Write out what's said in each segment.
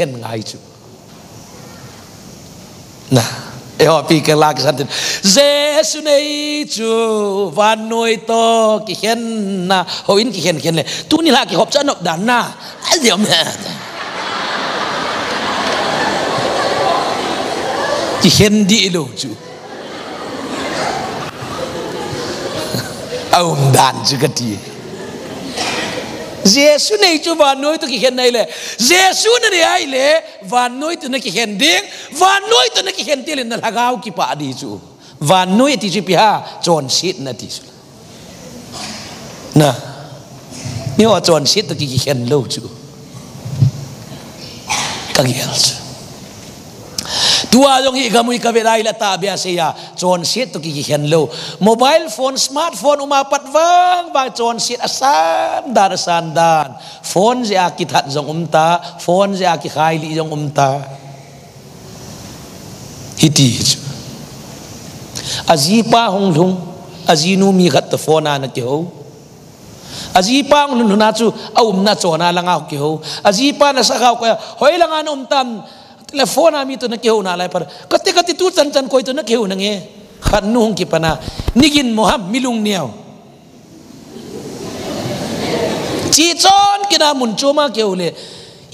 khen ngai chu na eo pi ke lak san Giêsu nei chu van noi to ki khen na hoin ki khen le tu ni la ki hop cha nop dan na ai diom na ki khen di lo chu ông đàn chứ cái gì Giêsu này chú và nói tôi cái này là Giêsu này ai là và nói tôi cái khen điên và nói tôi cái khen tiền là lagao ki pa đi chú và nói thì chú pia John shit na thì chú na nếu mà John shit tôi cái khen lâu chú cái gì chứ tua dong hi kamu ikaberai la ta biasa ya John shit to ki khen lo mobile phone smartphone umapat wang ba John shit asan dan phone je akithat jong umta phone je aki khai li jong umta hiti azipa hong lung azinu mi khat to phone na ke ho azipa hong na chu na chona langa ke ho azipa na sa ka ko hoi langa umtam telepon ami tu nak kau nak lapar. Ketika tu can kau itu nak kau nange. Khanung kipana. Nigin moham milung niau. Cicon kena muncul mak kau le.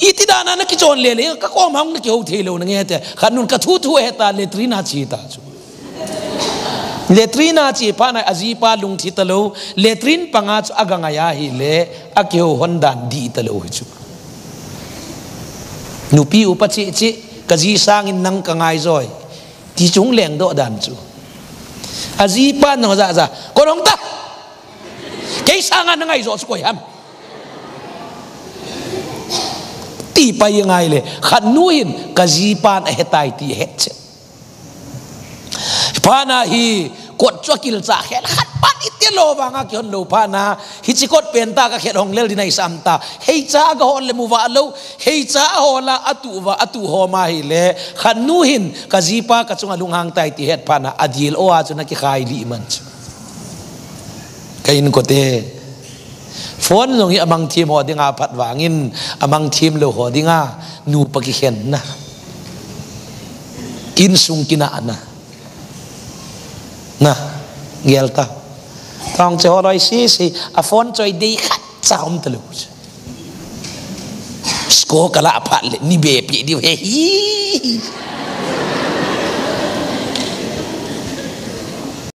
Iti dana nak cicon le le. Kau mahang nak kau thelo nange te. Khanun kathu heta letrina cita. Letrina cipa na azipa lung titalo. Letrin pangat agangaya hile. Akio hondan di talo itu. Nupi upat ci kazi sangin nang kangai zoi ti chung leng do dan chu azi pan no za korong ta kai sangan ngai zo su koi ham ti pa ngai le khanuin kazi pan hetai ti het pana hi kot chwakil cha khel khat pan itelo wanga kyon lo pana hi chikot penta ka khet hong lel dinai samta hei cha ga hol le muwa lo hei cha hola atu ho ma hi le khanuhin kazipa ka chunga lunghang tai ti het pana adil o a chuna ki khai li man kain ko te phone jong hi amang thim ho dinga phat wangin amang thim lo ho dinga nu pa ki khen na kin sung kina na na ngel ta tong cho roi si a phone choi di khat chaum telu sko kala phat le ni be pi di he hi